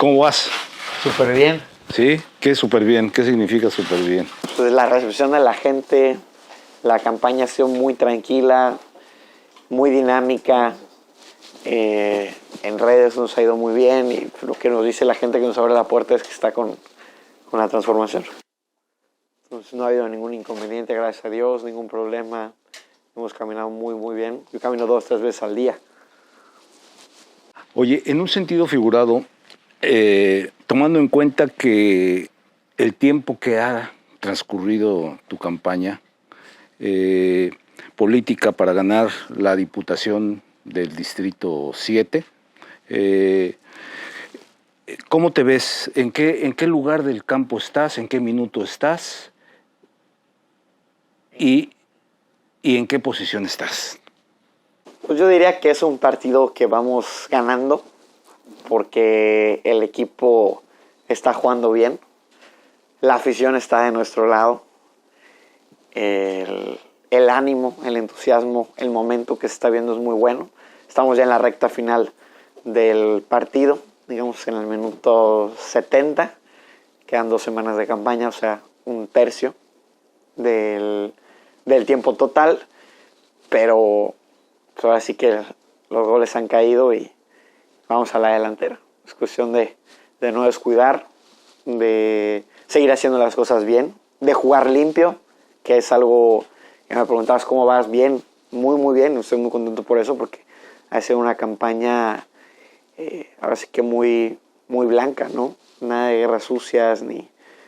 ¿Cómo vas? Súper bien. ¿Sí? ¿Qué súper bien? ¿Qué significa súper bien? Pues la recepción de la gente, la campaña ha sido muy tranquila, muy dinámica. En redes nos ha ido muy bien y lo que nos dice la gente que nos abre la puerta es que está con la transformación. Entonces no ha habido ningún inconveniente, gracias a Dios, ningún problema. Hemos caminado muy bien. Yo camino 2 o 3 veces al día. Oye, en un sentido figurado, tomando en cuenta que el tiempo que ha transcurrido tu campaña política para ganar la Diputación del Distrito 7, ¿cómo te ves? ¿En qué lugar del campo estás? ¿En qué minuto estás? ¿Y en qué posición estás? Pues yo diría que es un partido que vamos ganando porque el equipo está jugando bien, la afición está de nuestro lado, el ánimo, el entusiasmo, el momento que se está viendo es muy bueno. Estamos ya en la recta final del partido, digamos en el minuto 70, quedan 2 semanas de campaña, o sea, 1/3 del tiempo total, pero pues ahora sí que los goles han caído y vamos a la delantera. Es cuestión de no descuidar, de seguir haciendo las cosas bien, de jugar limpio, que es algo que me preguntabas cómo vas. Bien, muy bien, estoy muy contento por eso, porque ha sido una campaña ahora sí que muy blanca, ¿no? Nada de guerras sucias ni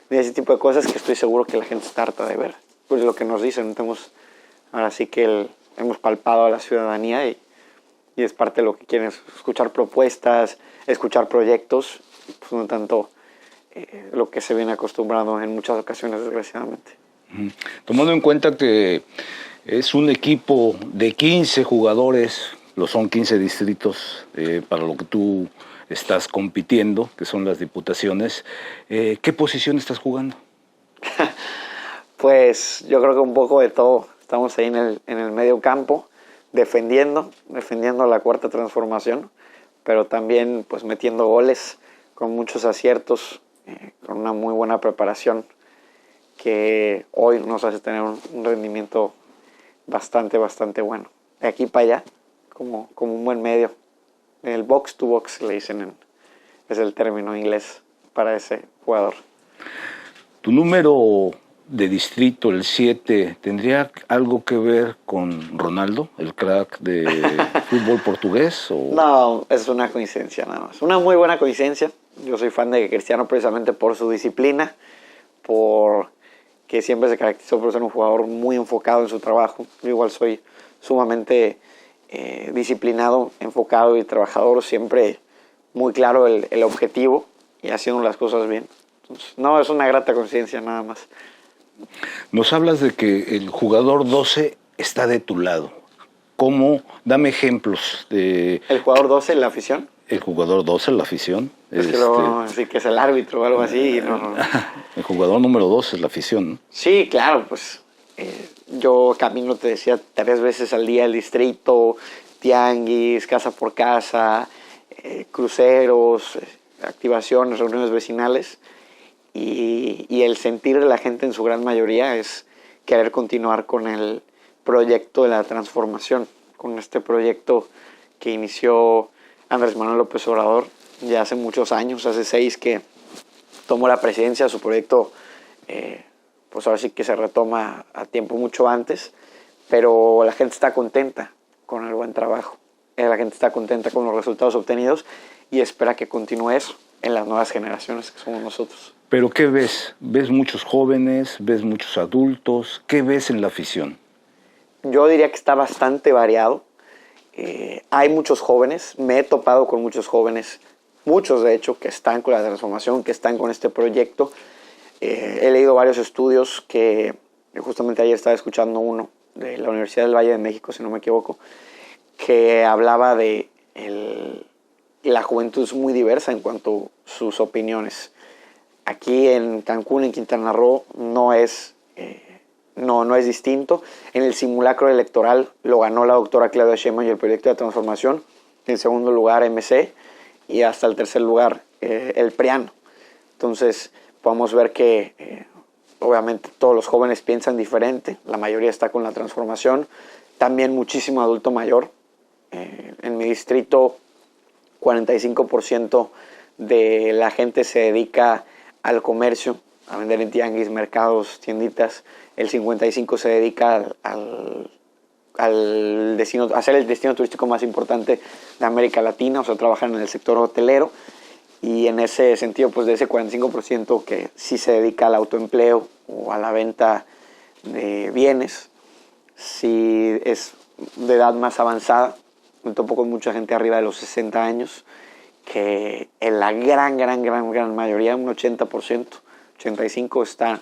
ese tipo de cosas que estoy seguro que la gente está harta de ver. Pues lo que nos dicen, ahora sí que hemos palpado a la ciudadanía y es parte de lo que quieren, escuchar propuestas, escuchar proyectos, pues no tanto lo que se viene acostumbrado en muchas ocasiones, desgraciadamente. Tomando en cuenta que es un equipo de 15 jugadores, lo son 15 distritos para lo que tú estás compitiendo, que son las diputaciones, ¿qué posición estás jugando? Pues yo creo que un poco de todo. Estamos ahí en el medio campo, defendiendo la cuarta transformación, pero también pues metiendo goles con muchos aciertos, con una muy buena preparación que hoy nos hace tener un rendimiento bastante bueno. De aquí para allá, como un buen medio. El box to box le dicen, es el término inglés para ese jugador. ¿Tu número de distrito, el 7, tendría algo que ver con Ronaldo, el crack de fútbol portugués? ¿O? No, es una coincidencia nada más. Una muy buena coincidencia. Yo soy fan de Cristiano precisamente por su disciplina, por que siempre se caracterizó por ser un jugador muy enfocado en su trabajo. Yo igual soy sumamente disciplinado, enfocado y trabajador, siempre muy claro el objetivo y haciendo las cosas bien. Entonces, no, es una grata coincidencia nada más. Nos hablas de que el jugador 12 está de tu lado. ¿Cómo? Dame ejemplos de... ¿El jugador 12 en la afición? El jugador 12 en la afición. Es que luego así que es el árbitro o algo así. No. El jugador número 2 es la afición, ¿no? Sí, claro, pues yo camino, te decía, 3 veces al día el distrito, tianguis, casa por casa, cruceros, activaciones, reuniones vecinales. Y el sentir de la gente en su gran mayoría es querer continuar con el proyecto de la transformación, con este proyecto que inició Andrés Manuel López Obrador ya hace muchos años, hace 6 que tomó la presidencia. Su proyecto pues ahora sí que se retoma a tiempo mucho antes, pero la gente está contenta con el buen trabajo, la gente está contenta con los resultados obtenidos y espera que continúe eso en las nuevas generaciones que somos nosotros. ¿Pero qué ves? ¿Ves muchos jóvenes? ¿Ves muchos adultos? ¿Qué ves en la afición? Yo diría que está bastante variado. Hay muchos jóvenes, me he topado con muchos jóvenes, muchos de hecho, que están con la transformación, que están con este proyecto. He leído varios estudios que justamente ayer estaba escuchando uno de la Universidad del Valle de México, si no me equivoco, que hablaba de la juventud es muy diversa en cuanto a sus opiniones. Aquí en Cancún, en Quintana Roo, no es distinto. En el simulacro electoral lo ganó la doctora Claudia Sheinbaum y el proyecto de transformación. En segundo lugar, MC. Y hasta el tercer lugar, el PRIAN. Entonces podemos ver que obviamente todos los jóvenes piensan diferente, la mayoría está con la transformación, también muchísimo adulto mayor. En mi distrito 45% de la gente se dedica al comercio, a vender en tianguis, mercados, tienditas. El 55% se dedica al destino, a ser el destino turístico más importante de América Latina, o sea, trabajan en el sector hotelero. Y en ese sentido, pues de ese 45% que sí se dedica al autoempleo o a la venta de bienes, sí es de edad más avanzada. Me topo con mucha gente arriba de los 60 años, que en la gran mayoría, un 80%, 85% está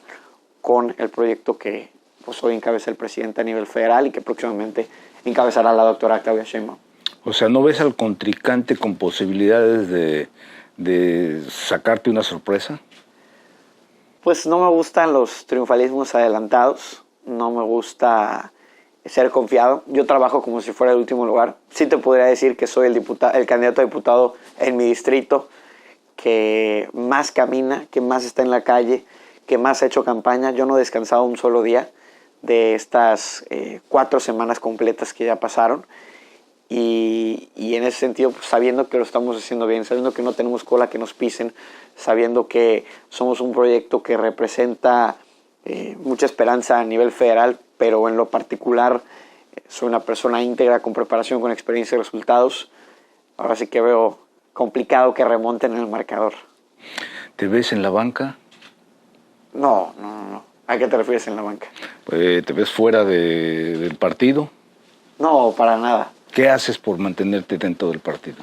con el proyecto que pues, hoy encabeza el presidente a nivel federal y que próximamente encabezará la doctora Claudia Sheinbaum. O sea, ¿no ves al contrincante con posibilidades de sacarte una sorpresa? Pues no me gustan los triunfalismos adelantados, no me gusta ser confiado. Yo trabajo como si fuera el último lugar. Sí te podría decir que soy el candidato a diputado en mi distrito que más camina, que más está en la calle, que más ha hecho campaña. Yo no he descansado un solo día de estas 4 semanas completas que ya pasaron. Y en ese sentido, pues, sabiendo que lo estamos haciendo bien, sabiendo que no tenemos cola que nos pisen, sabiendo que somos un proyecto que representa mucha esperanza a nivel federal, pero en lo particular soy una persona íntegra, con preparación, con experiencia y resultados. Ahora sí que veo complicado que remonten en el marcador. ¿Te ves en la banca? No. ¿A qué te refieres en la banca? ¿Te ves fuera del partido? No, para nada. ¿Qué haces por mantenerte dentro del partido?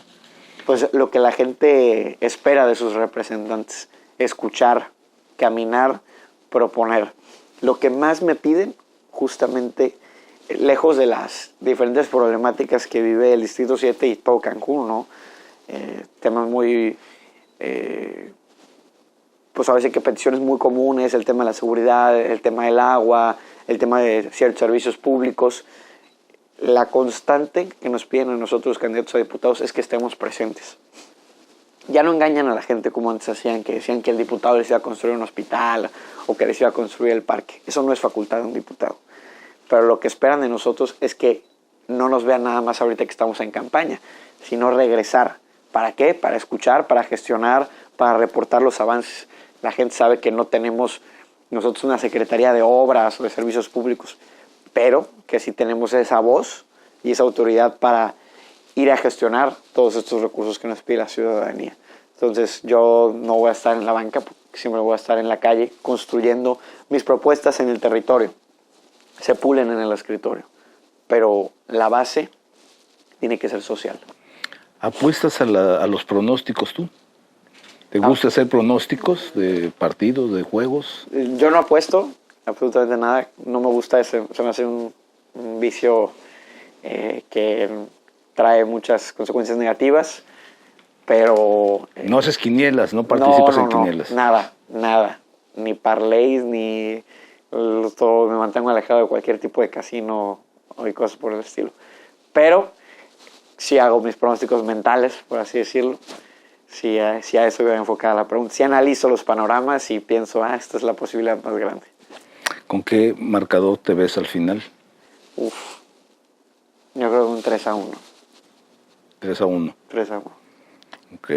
Pues lo que la gente espera de sus representantes: escuchar, caminar, proponer. Lo que más me piden, justamente, lejos de las diferentes problemáticas que vive el Distrito 7 y todo Cancún, ¿no? Temas muy, pues a veces que peticiones muy comunes, el tema de la seguridad, el tema del agua, el tema de ciertos servicios públicos. La constante que nos piden a nosotros los candidatos a diputados es que estemos presentes. Ya no engañan a la gente como antes hacían, que decían que el diputado les iba a construir un hospital o que les iba a construir el parque. Eso no es facultad de un diputado. Pero lo que esperan de nosotros es que no nos vean nada más ahorita que estamos en campaña, sino regresar. ¿Para qué? Para escuchar, para gestionar, para reportar los avances. La gente sabe que no tenemos nosotros una secretaría de obras o de servicios públicos, pero que sí tenemos esa voz y esa autoridad para ir a gestionar todos estos recursos que nos pide la ciudadanía. Entonces yo no voy a estar en la banca, porque siempre voy a estar en la calle construyendo mis propuestas en el territorio. Se pulen en el escritorio, pero la base tiene que ser social. ¿Apuestas a los pronósticos tú? ¿Te gusta hacer pronósticos de partidos, de juegos? Yo no apuesto absolutamente nada, no me gusta, se me hace un vicio que trae muchas consecuencias negativas, pero... no haces quinielas, no participas en quinielas. Nada, ni parlays, ni todo, me mantengo alejado de cualquier tipo de casino o cosas por el estilo. Pero sí hago mis pronósticos mentales, por así decirlo. Sí, a eso voy a enfocar la pregunta. Sí analizo los panoramas y pienso, esta es la posibilidad más grande. ¿Con qué marcador te ves al final? Yo creo que un 3-1. 3-1. 3-1. Ok.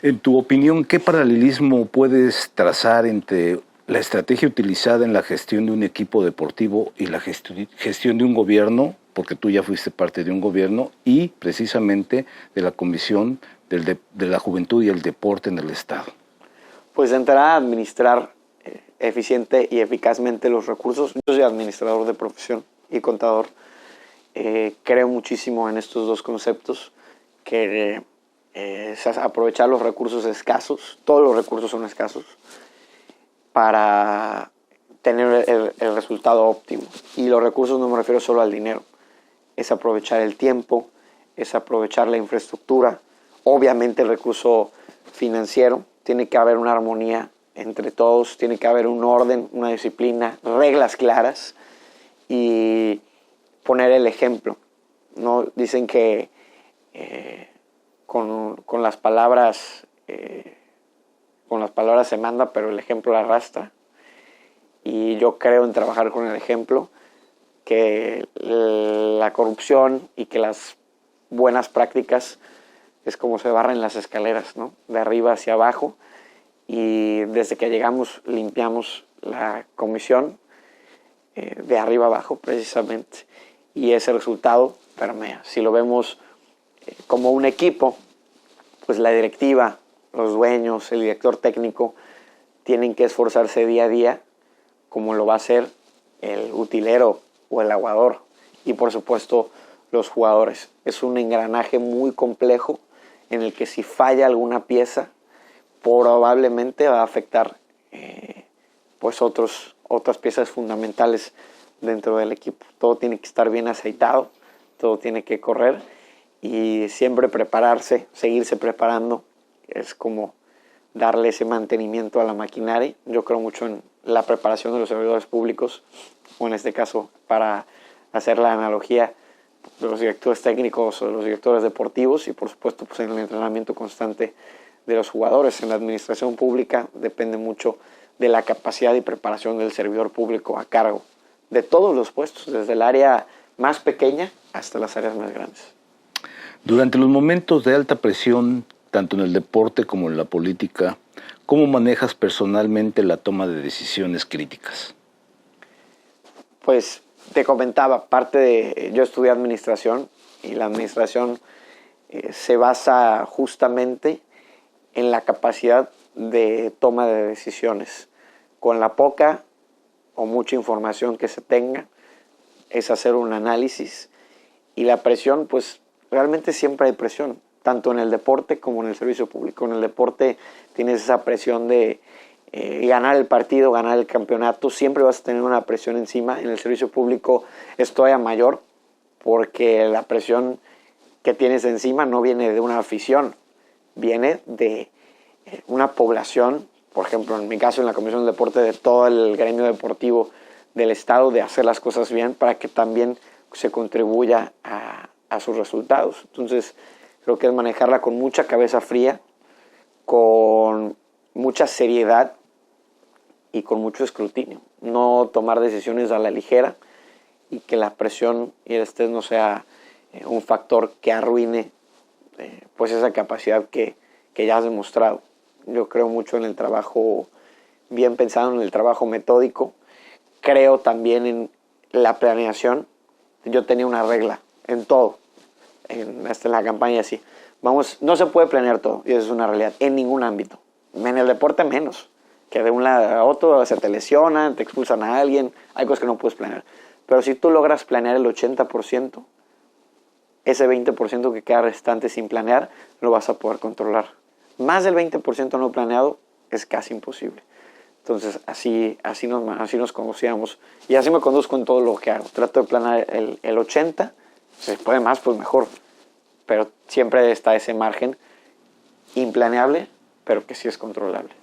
En tu opinión, ¿qué paralelismo puedes trazar entre la estrategia utilizada en la gestión de un equipo deportivo y la gestión de un gobierno, porque tú ya fuiste parte de un gobierno, y precisamente de la Comisión de la Juventud y el Deporte en el Estado? Pues de entrada, administrar eficiente y eficazmente los recursos. Yo soy administrador de profesión y contador. Creo muchísimo en estos dos conceptos, que es aprovechar los recursos escasos, todos los recursos son escasos, para tener el resultado óptimo. Y los recursos no me refiero solo al dinero, es aprovechar el tiempo, es aprovechar la infraestructura, obviamente el recurso financiero. Tiene que haber una armonía entre todos, tiene que haber un orden, una disciplina, reglas claras y poner el ejemplo, ¿no? Dicen que con las palabras con las palabras se manda, pero el ejemplo arrastra. Y yo creo en trabajar con el ejemplo, que la corrupción y que las buenas prácticas es como se barren las escaleras, ¿no? De arriba hacia abajo. Y desde que llegamos limpiamos la comisión de arriba abajo precisamente. Y ese resultado permea. Si lo vemos como un equipo, pues la directiva, los dueños, el director técnico tienen que esforzarse día a día, como lo va a hacer el utilero o el aguador, y por supuesto los jugadores. Es un engranaje muy complejo en el que si falla alguna pieza probablemente va a afectar pues otras piezas fundamentales dentro del equipo. Todo tiene que estar bien aceitado, todo tiene que correr y siempre prepararse, seguirse preparando. Es como darle ese mantenimiento a la maquinaria. Yo creo mucho en la preparación de los servidores públicos, o en este caso, para hacer la analogía, de los directores técnicos o de los directores deportivos, y por supuesto pues en el entrenamiento constante de los jugadores. En la administración pública depende mucho de la capacidad y preparación del servidor público a cargo de todos los puestos, desde el área más pequeña hasta las áreas más grandes. Durante los momentos de alta presión, tanto en el deporte como en la política, ¿cómo manejas personalmente la toma de decisiones críticas? Pues te comentaba, yo estudié administración, y la administración se basa justamente en la capacidad de toma de decisiones. Con la poca o mucha información que se tenga, es hacer un análisis, y la presión, pues realmente siempre hay presión, tanto en el deporte como en el servicio público. En el deporte tienes esa presión de ganar el partido, ganar el campeonato, siempre vas a tener una presión encima. En el servicio público es todavía mayor, porque la presión que tienes encima no viene de una afición, viene de una población, por ejemplo, en mi caso en la Comisión de Deporte, de todo el gremio deportivo del Estado, de hacer las cosas bien para que también se contribuya a sus resultados. Entonces, creo que es manejarla con mucha cabeza fría, con mucha seriedad y con mucho escrutinio. No tomar decisiones a la ligera, y que la presión y el estrés no sea un factor que arruine pues esa capacidad que ya has demostrado. Yo creo mucho en el trabajo bien pensado, en el trabajo metódico. Creo también en la planeación. Yo tenía una regla en todo, hasta en la campaña así. No se puede planear todo, y eso es una realidad, en ningún ámbito. En el deporte menos, que de un lado a otro se te lesionan, te expulsan a alguien, hay cosas que no puedes planear. Pero si tú logras planear el 80%, ese 20% que queda restante sin planear, lo vas a poder controlar. Más del 20% no planeado es casi imposible. Entonces, así nos conocíamos. Y así me conduzco en todo lo que hago. Trato de planear el 80%, si se puede más, pues mejor. Pero siempre está ese margen implaneable, pero que sí es controlable.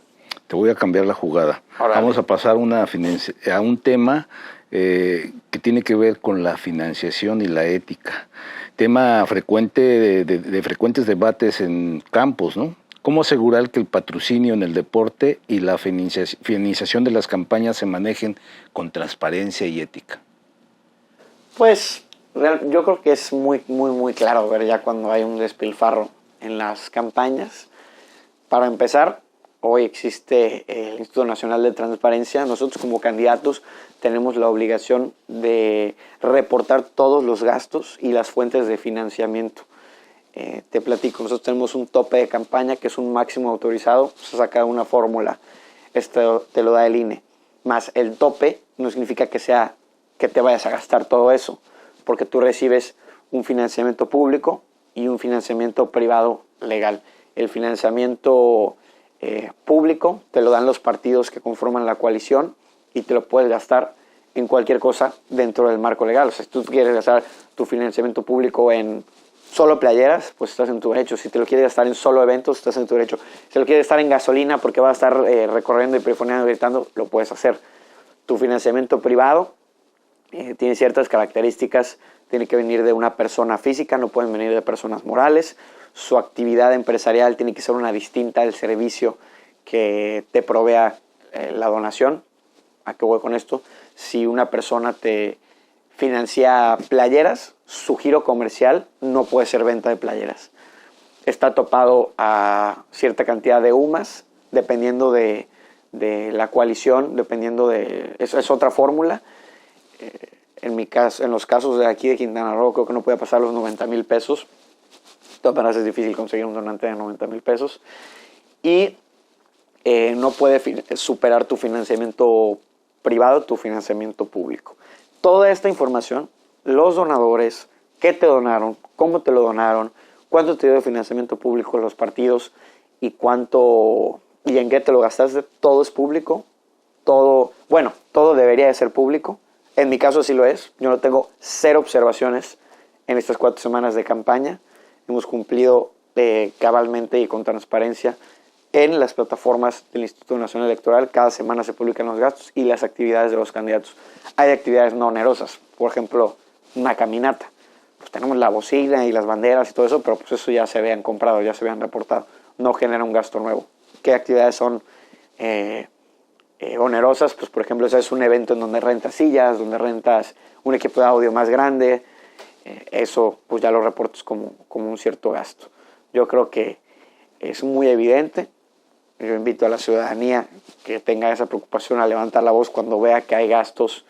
Te voy a cambiar la jugada. Órale. Vamos a pasar a un tema que tiene que ver con la financiación y la ética. Tema frecuente de frecuentes debates en campos, ¿no? ¿Cómo asegurar que el patrocinio en el deporte y la financiación de las campañas se manejen con transparencia y ética? Pues yo creo que es muy claro ver ya cuando hay un despilfarro en las campañas. Para empezar, hoy existe el Instituto Nacional de Transparencia. Nosotros como candidatos tenemos la obligación de reportar todos los gastos y las fuentes de financiamiento. Te platico, nosotros tenemos un tope de campaña que es un máximo autorizado. Se saca una fórmula, esto te lo da el INE. Más el tope no significa que te vayas a gastar todo eso, porque tú recibes un financiamiento público y un financiamiento privado legal. El financiamiento público te lo dan los partidos que conforman la coalición, y te lo puedes gastar en cualquier cosa dentro del marco legal. O sea, si tú quieres gastar tu financiamiento público en solo playeras, pues estás en tu derecho. Si te lo quieres gastar en solo eventos, estás en tu derecho. Si lo quieres gastar en gasolina porque vas a estar recorriendo y perifoneando, gritando, lo puedes hacer. Tu financiamiento privado tiene ciertas características, tiene que venir de una persona física, no pueden venir de personas morales. Su actividad empresarial tiene que ser una distinta del servicio que te provea la donación. ¿A qué voy con esto? Si una persona te financia playeras, su giro comercial no puede ser venta de playeras. Está topado a cierta cantidad de UMAS, dependiendo de la coalición, dependiendo de... Es otra fórmula. En mi caso, en los casos de aquí de Quintana Roo, creo que no puede pasar los 90,000 pesos. De todas maneras es difícil conseguir un donante de 90,000 pesos. Y no puede superar tu financiamiento privado, tu financiamiento público. Toda esta información, los donadores, qué te donaron, cómo te lo donaron, cuánto te dio de financiamiento público los partidos y cuánto y en qué te lo gastaste, todo es público. Todo debería de ser público. En mi caso sí lo es. Yo no tengo 0 observaciones en estas 4 semanas de campaña. Hemos cumplido cabalmente y con transparencia en las plataformas del Instituto Nacional Electoral. Cada semana se publican los gastos y las actividades de los candidatos. Hay actividades no onerosas, por ejemplo, una caminata. Pues tenemos la bocina y las banderas y todo eso, pero pues eso ya se habían comprado, ya se habían reportado. No genera un gasto nuevo. ¿Qué actividades son onerosas? Pues por ejemplo, ese es un evento en donde rentas sillas, donde rentas un equipo de audio más grande. Eso pues ya lo reportas como un cierto gasto. Yo creo que es muy evidente. Yo invito a la ciudadanía que tenga esa preocupación a levantar la voz cuando vea que hay gastos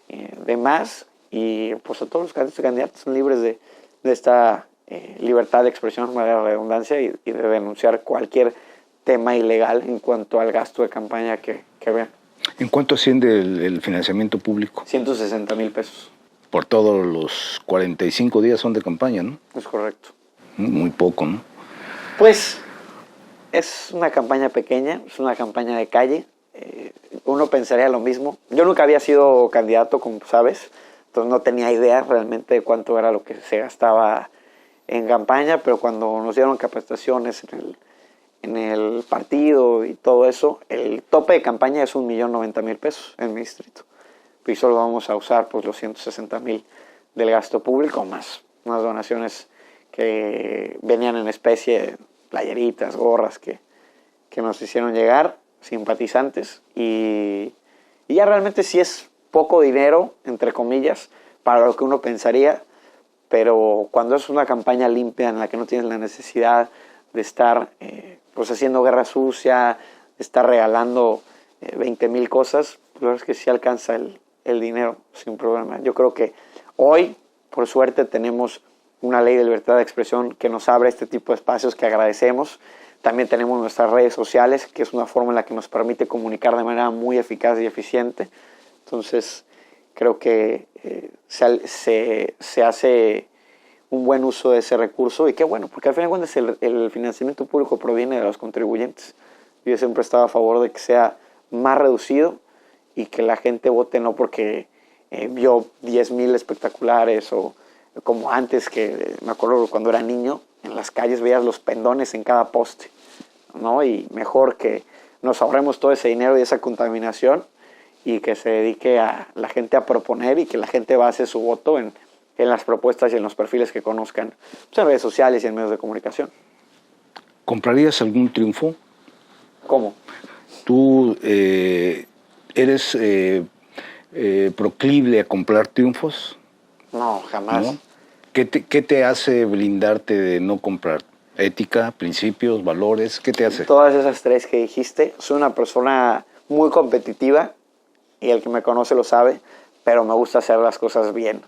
de más, y pues a todos los candidatos y candidatas son libres de esta libertad de expresión, de la redundancia, y de denunciar cualquier tema ilegal en cuanto al gasto de campaña que vean. ¿En cuánto asciende el financiamiento público? 160,000 pesos. Por todos los 45 días son de campaña, ¿no? Es correcto. Muy poco, ¿no? Pues es una campaña pequeña, es una campaña de calle. Uno pensaría lo mismo. Yo nunca había sido candidato, como sabes, entonces no tenía idea realmente de cuánto era lo que se gastaba en campaña, pero cuando nos dieron capacitaciones en el partido y todo eso, el tope de campaña es 1,090,000 pesos en mi distrito. Y solo vamos a usar pues los 160,000 del gasto público, más unas donaciones que venían en especie, playeritas, gorras que nos hicieron llegar, simpatizantes, y ya realmente sí es poco dinero, entre comillas, para lo que uno pensaría, pero cuando es una campaña limpia en la que no tienes la necesidad de estar pues haciendo guerra sucia, de estar regalando 20,000 cosas, pues la verdad es que sí alcanza el dinero sin problema. Yo creo que hoy, por suerte, tenemos una ley de libertad de expresión que nos abre este tipo de espacios que agradecemos. También tenemos nuestras redes sociales, que es una forma en la que nos permite comunicar de manera muy eficaz y eficiente. Entonces, creo que se hace un buen uso de ese recurso, y qué bueno, porque al final de cuentas el financiamiento público proviene de los contribuyentes. Yo siempre he estado a favor de que sea más reducido y que la gente vote no porque vio 10,000 espectaculares, o como antes, que me acuerdo cuando era niño, en las calles veías los pendones en cada poste, ¿no? Y mejor que nos ahorremos todo ese dinero y esa contaminación, y que se dedique a la gente a proponer, y que la gente base su voto en las propuestas y en los perfiles que conozcan, pues, en redes sociales y en medios de comunicación. ¿Comprarías algún triunfo? ¿Cómo? ¿Tú eres proclive a comprar triunfos? No, jamás. ¿No? ¿Qué te hace blindarte de no comprar? ¿Ética, principios, valores? ¿Qué te hace? Todas esas 3 que dijiste. Soy una persona muy competitiva, y el que me conoce lo sabe, pero me gusta hacer las cosas bien.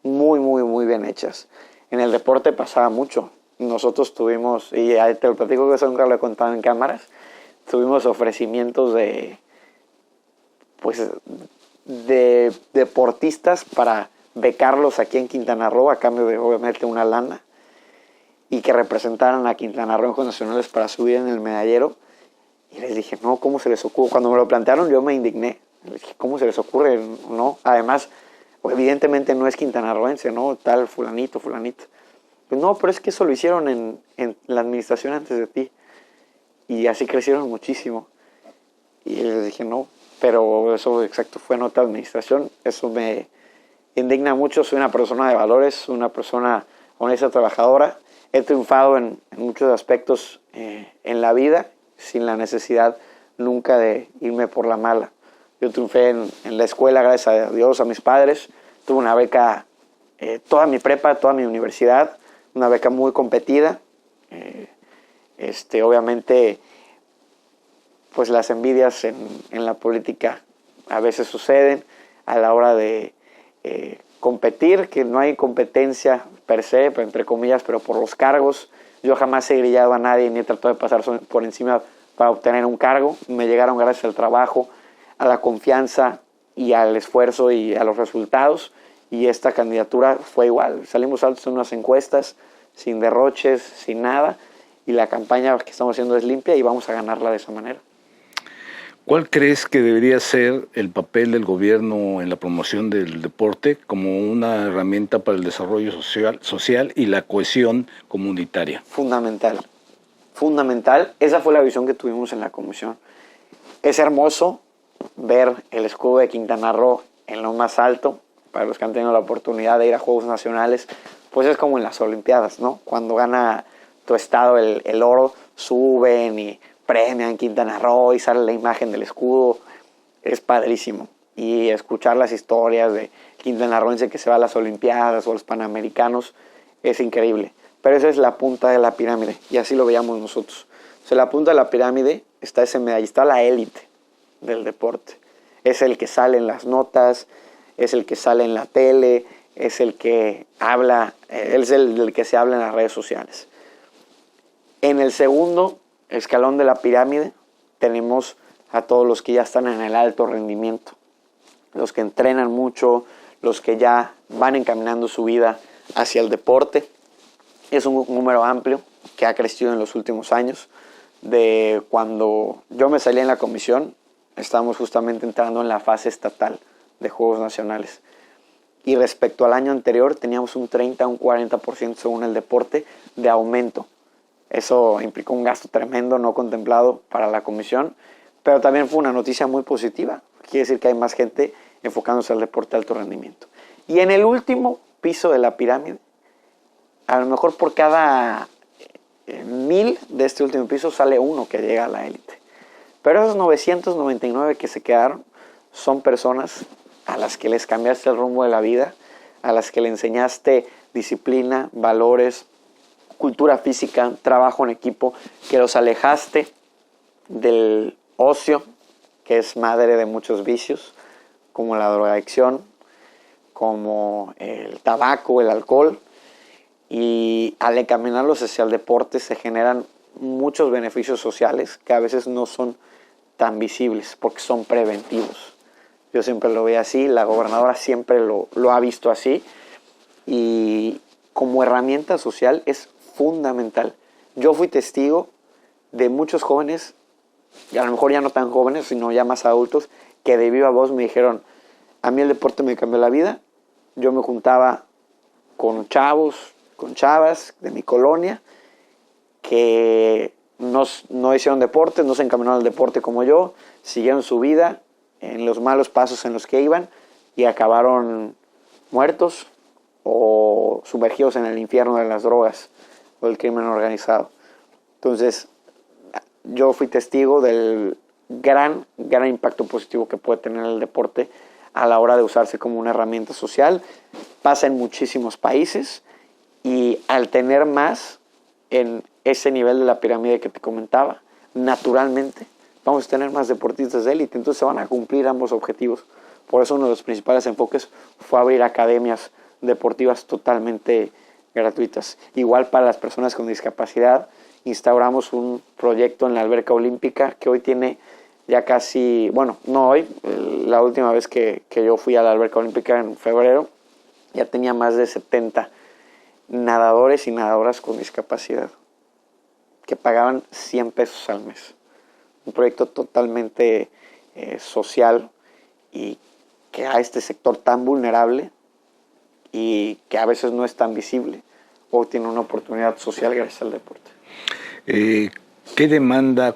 Muy, muy, muy bien hechas. En el deporte pasaba mucho. Nosotros tuvimos, y te lo platico que eso nunca lo he contado en cámaras, tuvimos ofrecimientos de deportistas para becarlos aquí en Quintana Roo, a cambio de obviamente una lana, y que representaran a Quintana Roo en Juegos Nacionales para subir en el medallero. Y les dije, no, ¿cómo se les ocurre? Cuando me lo plantearon yo me indigné. Les dije, ¿cómo se les ocurre? No, además, evidentemente no es quintanarroense, ¿no? Tal fulanito. Pues no, pero es que eso lo hicieron en la administración antes de ti. Y así crecieron muchísimo. Y les dije, no, pero eso exacto fue en otra administración. Eso me indigna mucho. Soy una persona de valores, una persona honesta, trabajadora. He triunfado en muchos aspectos en la vida sin la necesidad nunca de irme por la mala. Yo triunfé en la escuela, gracias a Dios, a mis padres. Tuve una beca toda mi prepa, toda mi universidad, una beca muy competida. Obviamente, pues las envidias en la política a veces suceden a la hora de competir, que no hay competencia per se, entre comillas, pero por los cargos. Yo jamás he grillado a nadie ni he tratado de pasar por encima para obtener un cargo. Me llegaron gracias al trabajo, a la confianza y al esfuerzo y a los resultados. Y esta candidatura fue igual. Salimos altos en unas encuestas, sin derroches, sin nada. Y la campaña que estamos haciendo es limpia y vamos a ganarla de esa manera. ¿Cuál crees que debería ser el papel del gobierno en la promoción del deporte como una herramienta para el desarrollo social y la cohesión comunitaria? Fundamental. Esa fue la visión que tuvimos en la comisión. Es hermoso ver el escudo de Quintana Roo en lo más alto. Para los que han tenido la oportunidad de ir a Juegos Nacionales, pues es como en las Olimpiadas, ¿no? Cuando gana tu estado el oro, suben y premian Quintana Roo y sale la imagen del escudo. Es padrísimo. Y escuchar las historias de quintanarroense que se va a las Olimpiadas o a los Panamericanos es increíble. Pero esa es la punta de la pirámide y así lo veíamos nosotros. O sea, la punta de la pirámide está ese medallista, la élite del deporte. Es el que sale en las notas, es el que sale en la tele, es el que habla, es el que se habla en las redes sociales. En el segundo escalón de la pirámide tenemos a todos los que ya están en el alto rendimiento, los que entrenan mucho, los que ya van encaminando su vida hacia el deporte. Es un número amplio que ha crecido en los últimos años. De cuando yo me salí en la comisión, estábamos justamente entrando en la fase estatal de Juegos Nacionales. Y respecto al año anterior teníamos un 30 a un 40% según el deporte de aumento. Eso implicó un gasto tremendo no contemplado para la comisión, pero también fue una noticia muy positiva. Quiere decir que hay más gente enfocándose al deporte de alto rendimiento. Y en el último piso de la pirámide, a lo mejor por cada 1000 de este último piso sale uno que llega a la élite. Pero esos 999 que se quedaron son personas a las que les cambiaste el rumbo de la vida, a las que le enseñaste disciplina, valores, cultura física, trabajo en equipo, que los alejaste del ocio, que es madre de muchos vicios, como la drogadicción, como el tabaco, el alcohol. Y al encaminarlos hacia el deporte se generan muchos beneficios sociales que a veces no son tan visibles porque son preventivos. Yo siempre lo veo así, la gobernadora siempre lo ha visto así y como herramienta social es fundamental. Yo fui testigo de muchos jóvenes, y a lo mejor ya no tan jóvenes, sino ya más adultos, que de viva voz me dijeron, a mí el deporte me cambió la vida. Yo me juntaba con chavos, con chavas de mi colonia que no hicieron deporte, no se encaminaron al deporte como yo, siguieron su vida en los malos pasos en los que iban y acabaron muertos o sumergidos en el infierno de las drogas o el crimen organizado. Entonces, yo fui testigo del gran impacto positivo que puede tener el deporte a la hora de usarse como una herramienta social. Pasa en muchísimos países y al tener más en ese nivel de la pirámide que te comentaba, naturalmente vamos a tener más deportistas de élite, entonces se van a cumplir ambos objetivos. Por eso uno de los principales enfoques fue abrir academias deportivas totalmente gratuitas. Igual para las personas con discapacidad, instauramos un proyecto en la alberca olímpica que hoy tiene ya casi, bueno, no hoy, la última vez que yo fui a la alberca olímpica en febrero, ya tenía más de 70 nadadores y nadadoras con discapacidad que pagaban 100 pesos al mes. Un proyecto totalmente social y que a este sector tan vulnerable y que a veces no es tan visible o tiene una oportunidad social gracias al deporte.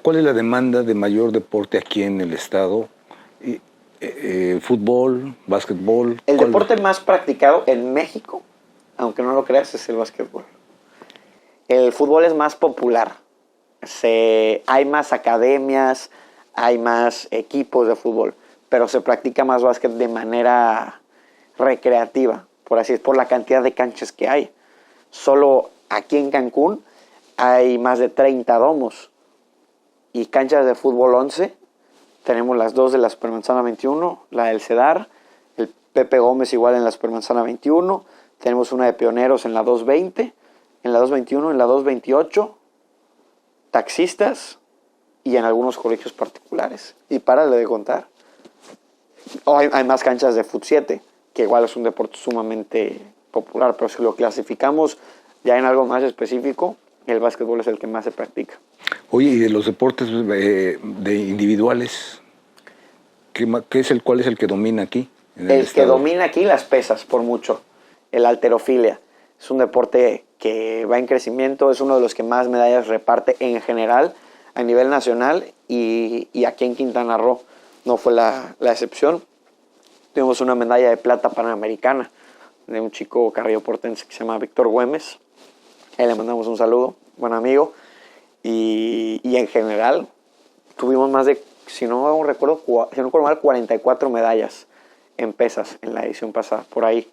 ¿Cuál es la demanda de mayor deporte aquí en el estado? fútbol, básquetbol. El deporte más practicado en México, aunque no lo creas, es el básquetbol. El fútbol es más popular. Hay más academias, hay más equipos de fútbol, pero se practica más básquet de manera recreativa, por así es, por la cantidad de canchas que hay. Solo aquí en Cancún hay más de 30 domos y canchas de fútbol 11. Tenemos las dos de la Supermanzana 21, la del Cedar, el Pepe Gómez igual en la Supermanzana 21, tenemos una de Pioneros en la 220, en la 221, en la 228, taxistas y en algunos colegios particulares. Y párale de contar. Hay más canchas de Fut 7, que igual es un deporte sumamente popular, pero si lo clasificamos ya en algo más específico, el básquetbol es el que más se practica. Oye, y de los deportes de individuales, ¿cuál es el que domina aquí? El que domina aquí, las pesas, por mucho. El halterofilia. Es un deporte que va en crecimiento, es uno de los que más medallas reparte en general a nivel nacional y aquí en Quintana Roo no fue la excepción. Tuvimos una medalla de plata panamericana de un chico carrioportense que se llama Víctor Güemes. A él le mandamos un saludo, buen amigo. Y en general tuvimos más de, si no recuerdo mal, 44 medallas en pesas en la edición pasada, por ahí.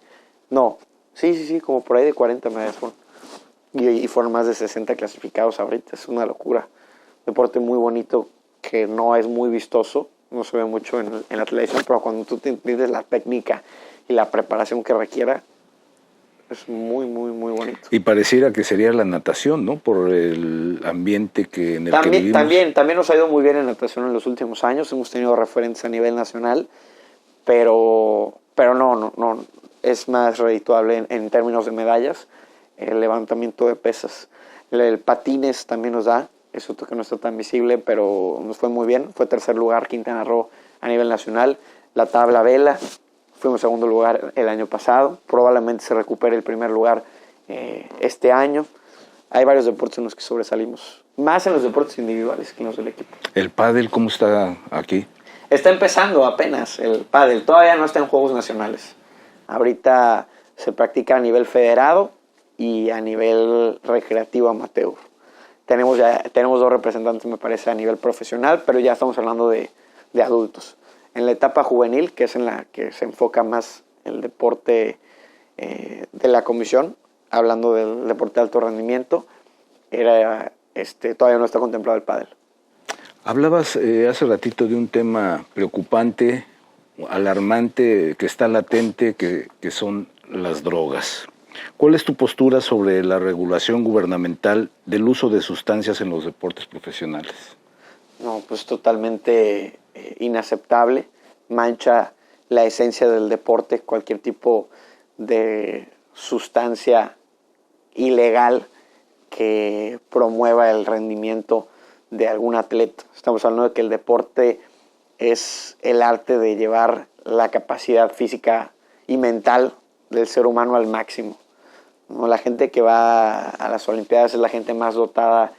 No, sí, como por ahí de 40 medallas fueron. Y fueron más de 60 clasificados ahorita, es una locura. Deporte muy bonito que no es muy vistoso, no se ve mucho en la televisión, pero cuando tú entiendes la técnica y la preparación que requiera, es muy, muy, muy bonito. Y pareciera que sería la natación, ¿no? Por el ambiente en el que vivimos. También nos ha ido muy bien en natación en los últimos años. Hemos tenido referentes a nivel nacional, pero no. Es más redituable en términos de medallas. El levantamiento de pesas. El patines también nos da. Es otro que no está tan visible, pero nos fue muy bien. Fue tercer lugar Quintana Roo a nivel nacional. La tabla vela. Fuimos segundo lugar el año pasado. Probablemente se recupere el primer lugar este año. Hay varios deportes en los que sobresalimos. Más en los deportes individuales que en los del equipo. ¿El pádel cómo está aquí? Está empezando apenas el pádel. Todavía no está en Juegos Nacionales. Ahorita se practica a nivel federado y a nivel recreativo amateur. Tenemos dos representantes, me parece, a nivel profesional, pero ya estamos hablando de adultos. En la etapa juvenil, que es en la que se enfoca más el deporte de la comisión, hablando del deporte de alto rendimiento, todavía no está contemplado el pádel. Hablabas hace ratito de un tema preocupante, alarmante, que está latente, que son las drogas. ¿Cuál es tu postura sobre la regulación gubernamental del uso de sustancias en los deportes profesionales? No, pues totalmente inaceptable. Mancha la esencia del deporte, cualquier tipo de sustancia ilegal que promueva el rendimiento de algún atleta. Estamos hablando de que el deporte es el arte de llevar la capacidad física y mental del ser humano al máximo. ¿No? La gente que va a las Olimpiadas es la gente más dotada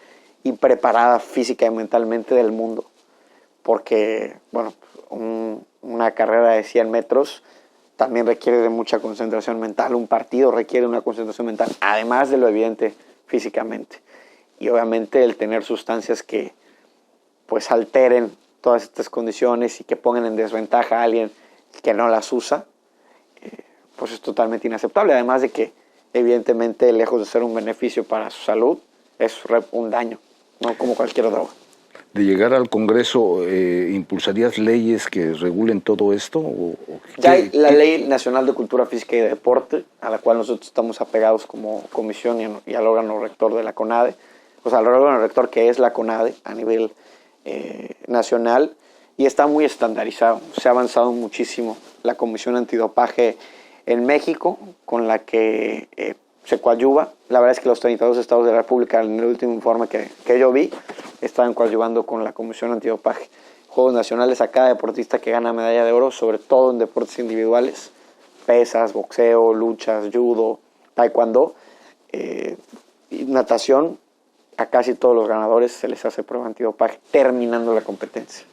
y preparada física y mentalmente del mundo. Porque, bueno, una carrera de 100 metros también requiere de mucha concentración mental. Un partido requiere una concentración mental, además de lo evidente físicamente. Y obviamente el tener sustancias que pues alteren todas estas condiciones y que pongan en desventaja a alguien que no las usa, pues es totalmente inaceptable. Además de que evidentemente, lejos de ser un beneficio para su salud, es un daño, no como cualquier droga. ¿De llegar al Congreso, impulsarías leyes que regulen todo esto? Ya hay la Ley Nacional de Cultura Física y Deporte, a la cual nosotros estamos apegados como comisión y al órgano rector de la CONADE, o sea, al órgano rector que es la CONADE a nivel nacional, y está muy estandarizado. Se ha avanzado muchísimo la Comisión Antidopaje en México, con la que se coadyuva. La verdad es que los 32 estados de la República, en el último informe que yo vi, estaban coadyuvando con la Comisión Antidopaje. Juegos Nacionales, a cada deportista que gana medalla de oro, sobre todo en deportes individuales, pesas, boxeo, luchas, judo, taekwondo, natación, a casi todos los ganadores se les hace prueba antidopaje terminando la competencia.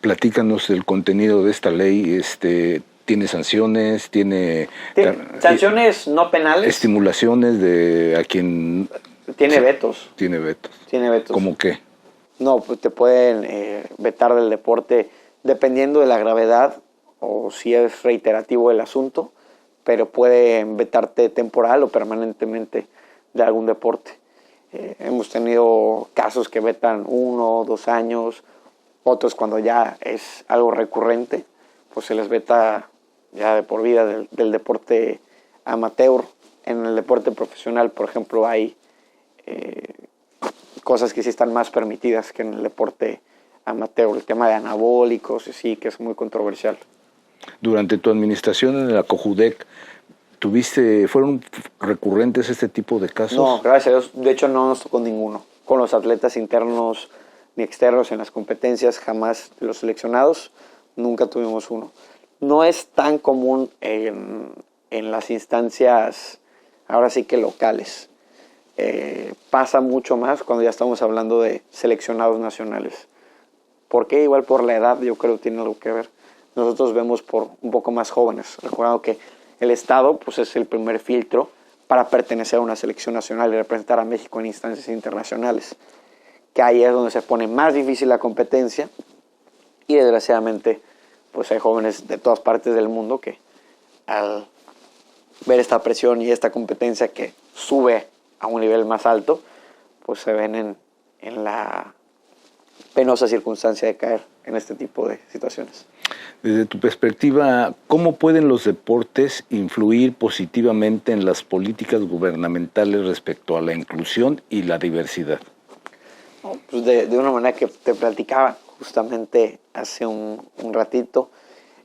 Platícanos del contenido de esta ley. ¿Tiene sanciones? ¿Tiene sanciones no penales? ¿Estimulaciones de a quien...? Tiene vetos. Tiene vetos. Tiene vetos. ¿Cómo qué? No, pues te pueden vetar del deporte dependiendo de la gravedad o si es reiterativo el asunto, pero pueden vetarte temporal o permanentemente de algún deporte. Hemos tenido casos que vetan 1 o 2 años, otros cuando ya es algo recurrente, pues se les veta ya de por vida del deporte amateur. En el deporte profesional, por ejemplo, hay cosas que sí están más permitidas que en el deporte amateur. El tema de anabólicos, sí, que es muy controversial. Durante tu administración en la COJUDEC, ¿fueron recurrentes este tipo de casos? No, gracias a Dios. De hecho, no nos tocó ninguno. Con los atletas internos ni externos en las competencias, jamás de los seleccionados, nunca tuvimos uno. No es tan común en las instancias, ahora sí que locales. Pasa mucho más cuando ya estamos hablando de seleccionados nacionales. ¿Por qué? Igual por la edad, yo creo que tiene algo que ver. Nosotros vemos por un poco más jóvenes. Recordando que el Estado pues, es el primer filtro para pertenecer a una selección nacional y representar a México en instancias internacionales. Que ahí es donde se pone más difícil la competencia y desgraciadamente pues hay jóvenes de todas partes del mundo que al ver esta presión y esta competencia que sube a un nivel más alto, pues se ven en la penosa circunstancia de caer en este tipo de situaciones. Desde tu perspectiva, ¿cómo pueden los deportes influir positivamente en las políticas gubernamentales respecto a la inclusión y la diversidad? Pues de una manera que te platicaba justamente hace un ratito,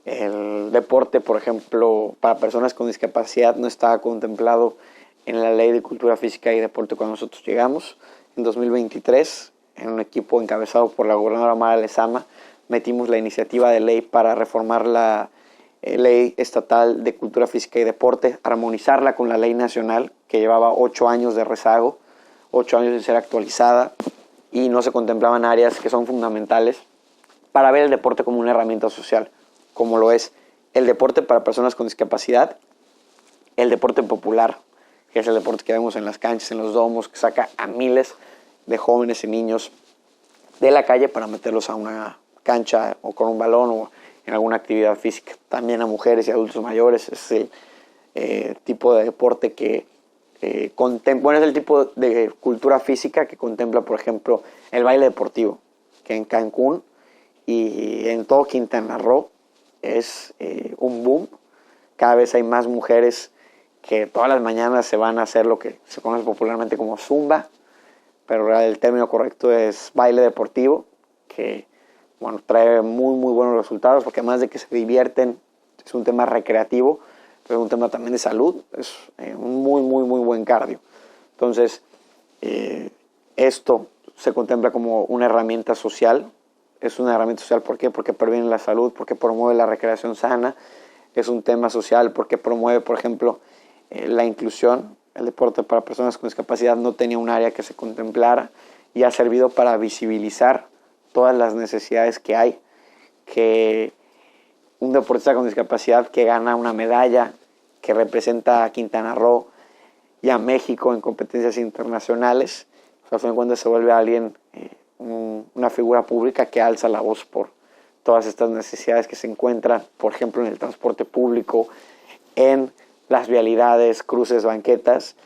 el deporte, por ejemplo, para personas con discapacidad no estaba contemplado en la Ley de Cultura Física y Deporte cuando nosotros llegamos. En 2023, en un equipo encabezado por la gobernadora Mara Lezama, metimos la iniciativa de ley para reformar la Ley Estatal de Cultura Física y Deporte, armonizarla con la Ley Nacional, que llevaba 8 años de rezago, 8 años de ser actualizada, y no se contemplaban áreas que son fundamentales para ver el deporte como una herramienta social, como lo es el deporte para personas con discapacidad, el deporte popular, que es el deporte que vemos en las canchas, en los domos, que saca a miles de jóvenes y niños de la calle para meterlos a una cancha o con un balón o en alguna actividad física. También a mujeres y adultos mayores. Es el tipo de deporte que es el tipo de cultura física que contempla, por ejemplo, el baile deportivo, que en Cancún y en todo Quintana Roo es un boom. Cada vez hay más mujeres que todas las mañanas se van a hacer lo que se conoce popularmente como zumba, pero el término correcto es baile deportivo, que bueno, trae muy muy buenos resultados, porque además de que se divierten, es un tema recreativo, pero es un tema también de salud, es un muy muy muy buen cardio. Entonces, esto se contempla como una herramienta social. Es una herramienta social, ¿por qué? Porque previene la salud, porque promueve la recreación sana. Es un tema social porque promueve, por ejemplo, la inclusión. El deporte para personas con discapacidad no tenía un área que se contemplara y ha servido para visibilizar todas las necesidades que hay. Que un deportista con discapacidad que gana una medalla, que representa a Quintana Roo y a México en competencias internacionales, pues, al fin de cuentas se vuelve alguien, una figura pública que alza la voz por todas estas necesidades que se encuentran, por ejemplo, en el transporte público, en las vialidades, cruces, banquetas.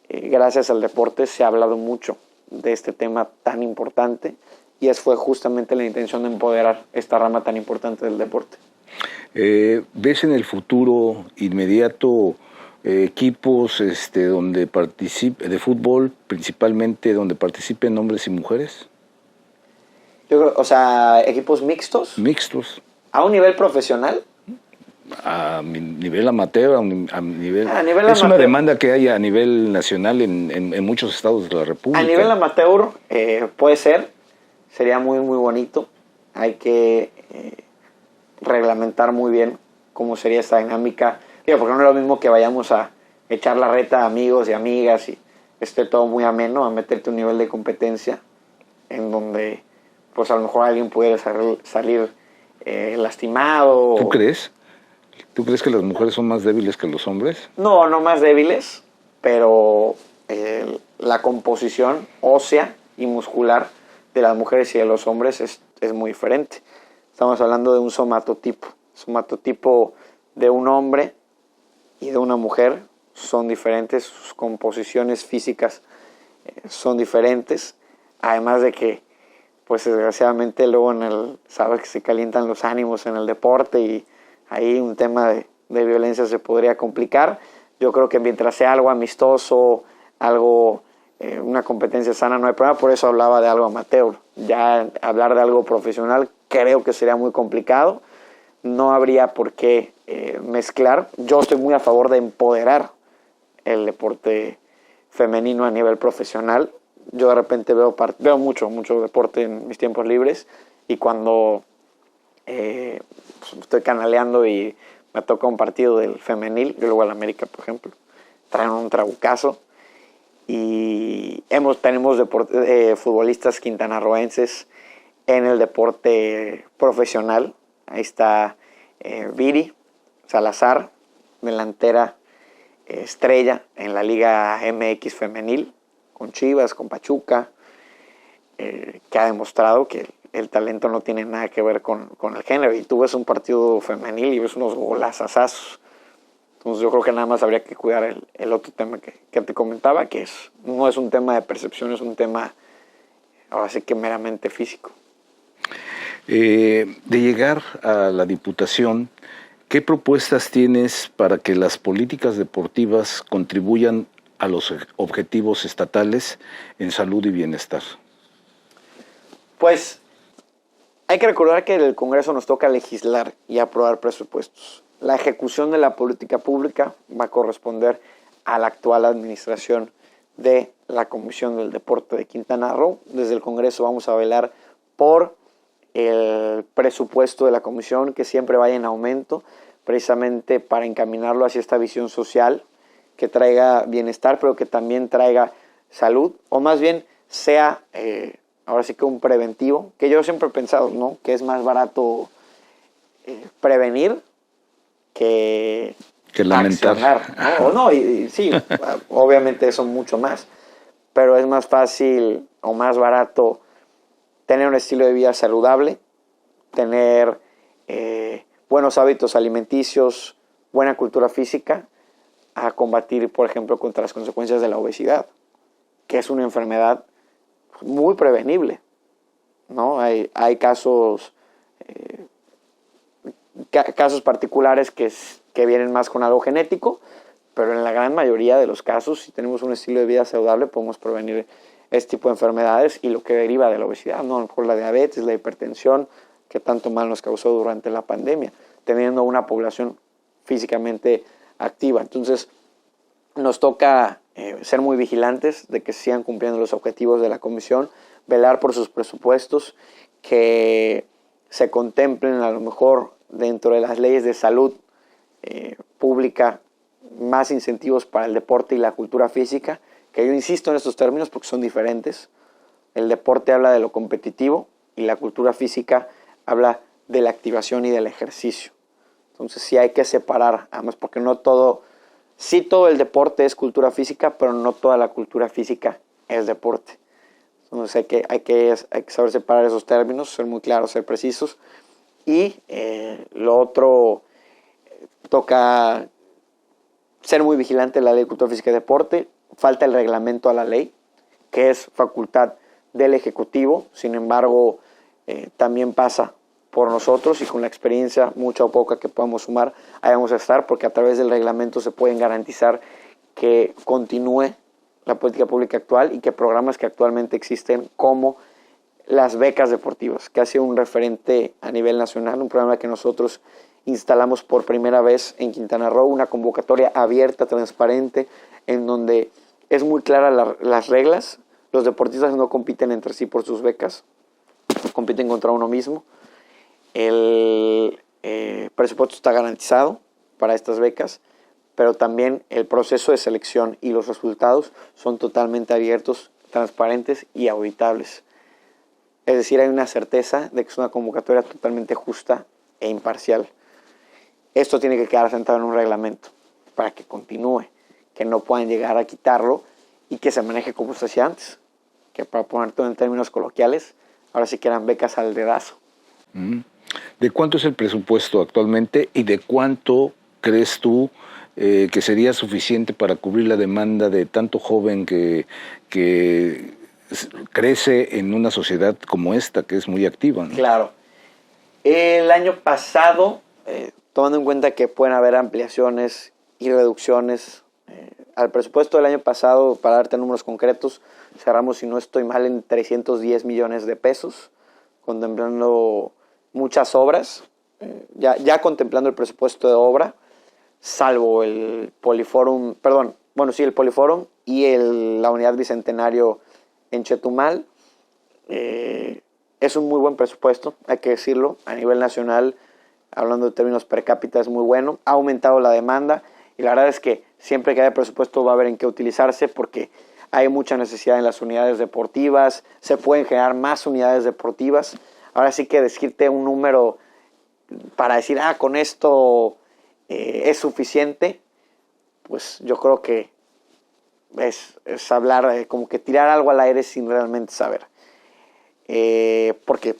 Gracias al deporte se ha hablado mucho de este tema tan importante y fue justamente la intención de empoderar esta rama tan importante del deporte. ¿Ves en el futuro inmediato equipos donde de fútbol, principalmente donde participen hombres y mujeres? Yo creo, o sea, equipos mixtos. Mixtos. ¿A un nivel profesional? A nivel amateur, a nivel es amateur. Una demanda que hay a nivel nacional en muchos estados de la República. A nivel amateur puede ser, sería muy muy bonito. Hay que reglamentar muy bien cómo sería esta dinámica. Porque no es lo mismo que vayamos a echar la reta a amigos y amigas y esté todo muy ameno, a meterte a un nivel de competencia en donde pues a lo mejor alguien pudiera salir lastimado. ¿Tú crees? ¿Tú crees que las mujeres son más débiles que los hombres? No, no más débiles, pero la composición ósea y muscular de las mujeres y de los hombres es muy diferente. Estamos hablando de un somatotipo. Somatotipo de un hombre y de una mujer son diferentes, sus composiciones físicas son diferentes, además de que, pues desgraciadamente luego sabes que se calientan los ánimos en el deporte y ahí un tema de violencia se podría complicar. Yo creo que mientras sea algo amistoso, algo, una competencia sana, no hay problema. Por eso hablaba de algo amateur. Ya hablar de algo profesional creo que sería muy complicado. No habría por qué mezclar. Yo estoy muy a favor de empoderar el deporte femenino a nivel profesional. Yo de repente veo mucho deporte en mis tiempos libres y cuando pues estoy canaleando y me toca un partido del femenil, yo luego al América, por ejemplo, traen un trabucazo y tenemos futbolistas quintanarroenses en el deporte profesional. Ahí está Viri Salazar, delantera estrella en la Liga MX femenil, con Chivas, con Pachuca, que ha demostrado que el talento no tiene nada que ver con el género. Y tú ves un partido femenil y ves unos golazazazos. Entonces yo creo que nada más habría que cuidar el otro tema que te comentaba, que no es un tema de percepción, es un tema ahora sí que meramente físico. De llegar a la Diputación, ¿qué propuestas tienes para que las políticas deportivas contribuyan a los objetivos estatales en salud y bienestar? Pues hay que recordar que en el Congreso nos toca legislar y aprobar presupuestos. La ejecución de la política pública va a corresponder a la actual administración de la Comisión del Deporte de Quintana Roo. Desde el Congreso vamos a velar por el presupuesto de la Comisión, que siempre vaya en aumento, precisamente para encaminarlo hacia esta visión social, que traiga bienestar, pero que también traiga salud, o más bien sea ahora sí que un preventivo, que yo siempre he pensado, ¿no?, que es más barato prevenir que lamentar. Accionar, ¿no? O no, y sí, obviamente eso mucho más, pero es más fácil o más barato tener un estilo de vida saludable, tener buenos hábitos alimenticios, buena cultura física, a combatir, por ejemplo, contra las consecuencias de la obesidad, que es una enfermedad muy prevenible, ¿no? Hay casos particulares que vienen más con algo genético, pero en la gran mayoría de los casos, si tenemos un estilo de vida saludable, podemos prevenir este tipo de enfermedades y lo que deriva de la obesidad, ¿no? A lo mejor la diabetes, la hipertensión, que tanto mal nos causó durante la pandemia, teniendo una población físicamente activa. Entonces, nos toca ser muy vigilantes de que sigan cumpliendo los objetivos de la Comisión, velar por sus presupuestos, que se contemplen a lo mejor dentro de las leyes de salud pública más incentivos para el deporte y la cultura física, que yo insisto en estos términos porque son diferentes. El deporte habla de lo competitivo y la cultura física habla de la activación y del ejercicio. Entonces sí hay que separar ambas, porque no todo, sí todo el deporte es cultura física, pero no toda la cultura física es deporte. Entonces hay que saber separar esos términos, ser muy claros, ser precisos. Y lo otro, toca ser muy vigilante en la ley de cultura física y deporte. Falta el reglamento a la ley, que es facultad del Ejecutivo. Sin embargo, también pasa por nosotros y con la experiencia, mucha o poca que podamos sumar, ahí vamos a estar, porque a través del reglamento se pueden garantizar que continúe la política pública actual y que programas que actualmente existen, como las becas deportivas, que ha sido un referente a nivel nacional, un programa que nosotros instalamos por primera vez en Quintana Roo, una convocatoria abierta, transparente, en donde es muy clara las reglas. Los deportistas no compiten entre sí por sus becas, compiten contra uno mismo. El presupuesto está garantizado para estas becas, pero también el proceso de selección y los resultados son totalmente abiertos, transparentes y auditables. Es decir, hay una certeza de que es una convocatoria totalmente justa e imparcial. Esto tiene que quedar sentado en un reglamento para que continúe, que no puedan llegar a quitarlo y que se maneje como se hacía antes, que para poner todo en términos coloquiales, ahora sí que eran becas al dedazo. ¿De cuánto es el presupuesto actualmente y de cuánto crees tú que sería suficiente para cubrir la demanda de tanto joven que crece en una sociedad como esta, que es muy activa, ¿no? Claro. El año pasado, tomando en cuenta que pueden haber ampliaciones y reducciones al presupuesto del año pasado, para darte números concretos, cerramos, si no estoy mal, en 310 millones de pesos, contemplando muchas obras, ya contemplando el presupuesto de obra, salvo el Poliforum, el Poliforum y la Unidad Bicentenario en Chetumal. Es un muy buen presupuesto, hay que decirlo, a nivel nacional, hablando de términos per cápita, es muy bueno, ha aumentado la demanda y la verdad es que siempre que haya presupuesto va a haber en qué utilizarse porque hay mucha necesidad en las unidades deportivas, se pueden generar más unidades deportivas. Ahora sí que decirte un número para decir, con esto es suficiente, pues yo creo que es hablar, como que tirar algo al aire sin realmente saber. Porque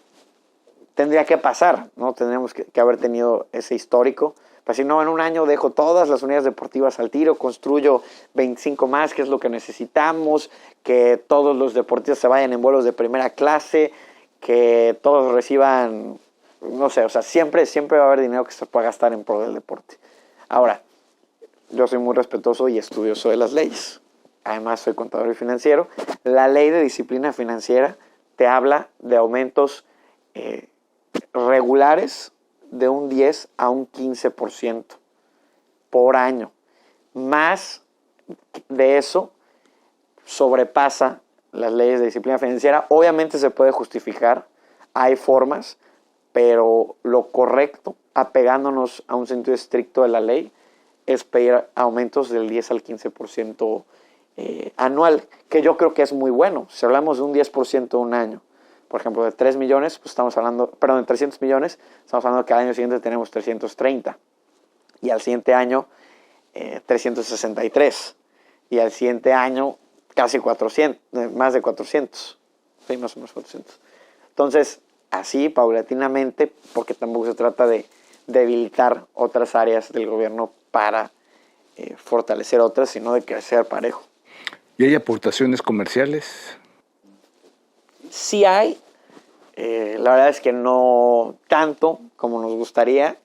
tendría que pasar, ¿no? Tendríamos que haber tenido ese histórico. Para decir, no, en un año dejo todas las unidades deportivas al tiro, construyo 25 más, que es lo que necesitamos, que todos los deportistas se vayan en vuelos de primera clase, que todos reciban, no sé, o sea, siempre va a haber dinero que se pueda gastar en pro del deporte. Ahora, yo soy muy respetuoso y estudioso de las leyes. Además, soy contador y financiero. La ley de disciplina financiera te habla de aumentos regulares de un 10 a un 15% por año. Más de eso sobrepasa las leyes de disciplina financiera. Obviamente se puede justificar, hay formas, pero lo correcto, apegándonos a un sentido estricto de la ley, es pedir aumentos del 10 al 15% anual, que yo creo que es muy bueno. Si hablamos de un 10% un año, por ejemplo, de 3 millones, pues de 300 millones, estamos hablando que al año siguiente tenemos 330, y al siguiente año 363, y al siguiente año casi 400, más de 400, sí, más o menos 400. Entonces, así, paulatinamente, porque tampoco se trata de debilitar otras áreas del gobierno para fortalecer otras, sino de crecer parejo. ¿Y hay aportaciones comerciales? Sí hay, la verdad es que no tanto como nos gustaría.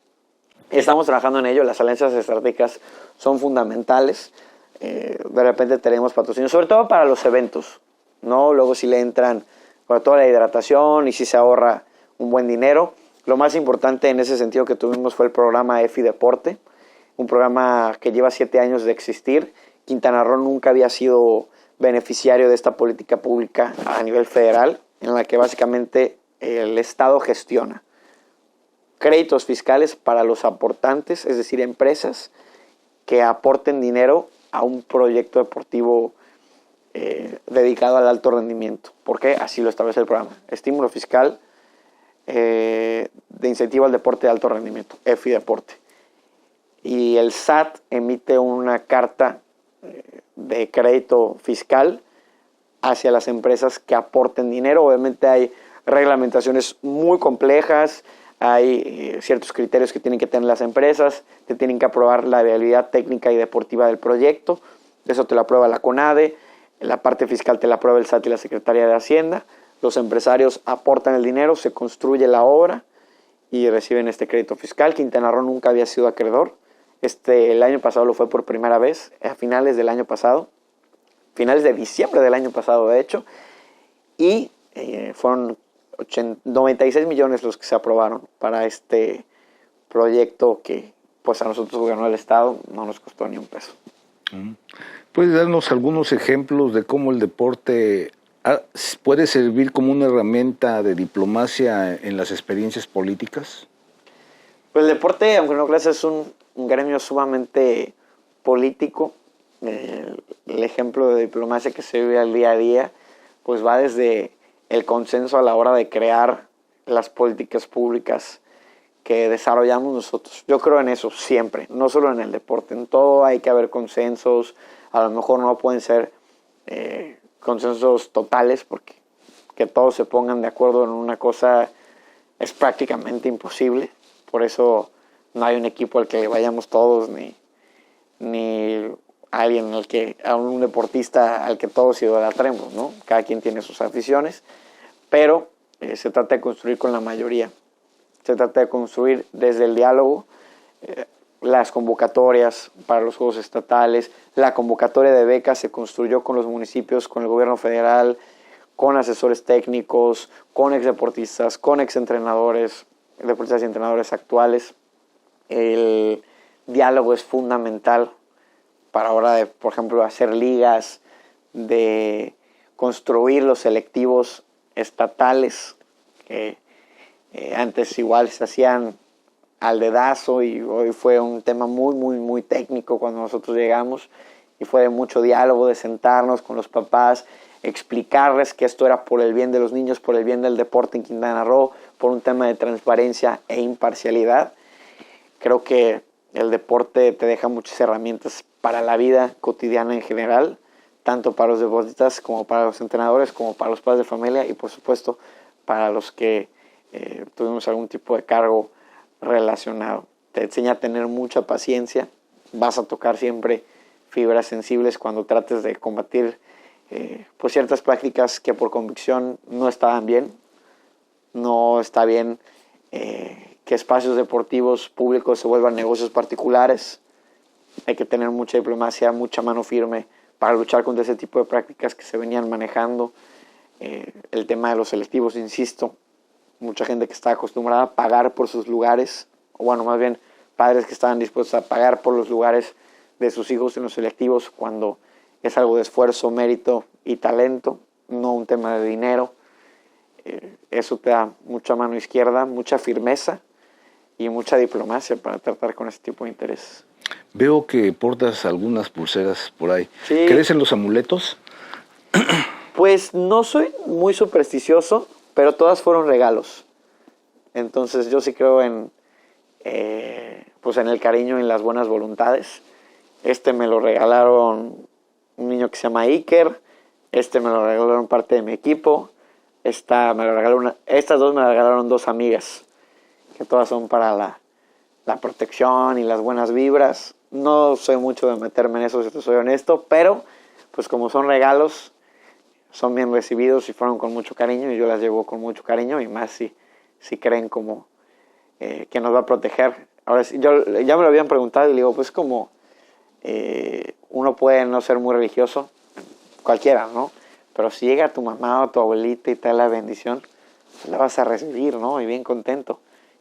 Estamos trabajando en ello, las alianzas estratégicas son fundamentales. De repente tenemos patrocinios, sobre todo para los eventos, ¿no? Luego si le entran sobre todo la hidratación y si se ahorra un buen dinero. Lo más importante en ese sentido que tuvimos fue el programa EFI Deporte, un programa que lleva 7 años de existir. Quintana Roo nunca había sido beneficiario de esta política pública a nivel federal, en la que básicamente el Estado gestiona créditos fiscales para los aportantes, es decir, empresas que aporten dinero a un proyecto deportivo dedicado al alto rendimiento. ¿Por qué? Así lo establece el programa. Estímulo fiscal de incentivo al deporte de alto rendimiento, EFI Deporte. Y el SAT emite una carta de crédito fiscal hacia las empresas que aporten dinero. Obviamente hay reglamentaciones muy complejas, hay ciertos criterios que tienen que tener las empresas, te tienen que aprobar la viabilidad técnica y deportiva del proyecto, eso te lo aprueba la CONADE, la parte fiscal te la aprueba el SAT y la Secretaría de Hacienda, los empresarios aportan el dinero, se construye la obra y reciben este crédito fiscal. Quintana Roo nunca había sido acreedor, el año pasado lo fue por primera vez, a finales del año pasado, finales de diciembre del año pasado de hecho, y fueron 96 millones los que se aprobaron para este proyecto que pues a nosotros ganó el Estado, no nos costó ni un peso. ¿Puedes darnos algunos ejemplos de cómo el deporte puede servir como una herramienta de diplomacia en las experiencias políticas? Pues el deporte, aunque no creas, es un gremio sumamente político, el ejemplo de diplomacia que se vive al día a día, pues va desde el consenso a la hora de crear las políticas públicas que desarrollamos nosotros. Yo creo en eso siempre, no solo en el deporte, en todo hay que haber consensos. A lo mejor no pueden ser consensos totales, porque que todos se pongan de acuerdo en una cosa es prácticamente imposible. Por eso no hay un equipo al que vayamos todos, ni alguien a un deportista al que todos idolatremos, ¿no? Cada quien tiene sus aficiones, pero se trata de construir con la mayoría. Se trata de construir desde el diálogo, las convocatorias para los Juegos Estatales, la convocatoria de becas se construyó con los municipios, con el gobierno federal, con asesores técnicos, con exdeportistas, con exentrenadores, deportistas y entrenadores actuales. El diálogo es fundamental para ahora de, por ejemplo, hacer ligas, de construir los selectivos estatales, que antes igual se hacían al dedazo y hoy fue un tema muy, muy, muy técnico cuando nosotros llegamos y fue de mucho diálogo, de sentarnos con los papás, explicarles que esto era por el bien de los niños, por el bien del deporte en Quintana Roo, por un tema de transparencia e imparcialidad. Creo que el deporte te deja muchas herramientas para la vida cotidiana en general, tanto para los deportistas como para los entrenadores, como para los padres de familia y por supuesto para los que tuvimos algún tipo de cargo relacionado. Te enseña a tener mucha paciencia, vas a tocar siempre fibras sensibles cuando trates de combatir pues ciertas prácticas que por convicción no estaban bien. No está bien que espacios deportivos públicos se vuelvan negocios particulares. Hay que tener mucha diplomacia, mucha mano firme para luchar contra ese tipo de prácticas que se venían manejando. El tema de los selectivos, insisto, mucha gente que está acostumbrada a pagar por sus lugares, o bueno, más bien padres que estaban dispuestos a pagar por los lugares de sus hijos en los selectivos cuando es algo de esfuerzo, mérito y talento, no un tema de dinero. Eso te da mucha mano izquierda, mucha firmeza y mucha diplomacia para tratar con ese tipo de intereses. Veo que portas algunas pulseras por ahí. Sí. ¿Crees en los amuletos? Pues no soy muy supersticioso, pero todas fueron regalos. Entonces yo sí creo pues en el cariño y en las buenas voluntades. Me lo regalaron un niño que se llama Iker. Me lo regalaron parte de mi equipo. Estas dos me la regalaron dos amigas, que todas son para la protección y las buenas vibras. No soy mucho de meterme en eso, si te soy honesto, pero pues como son regalos, son bien recibidos y fueron con mucho cariño y yo las llevo con mucho cariño y más si creen como que nos va a proteger. Ahora sí, ya me lo habían preguntado y le digo, pues como uno puede no ser muy religioso, cualquiera, ¿no? Pero si llega tu mamá o tu abuelita y te da la bendición, la vas a recibir, ¿no? Y bien contento.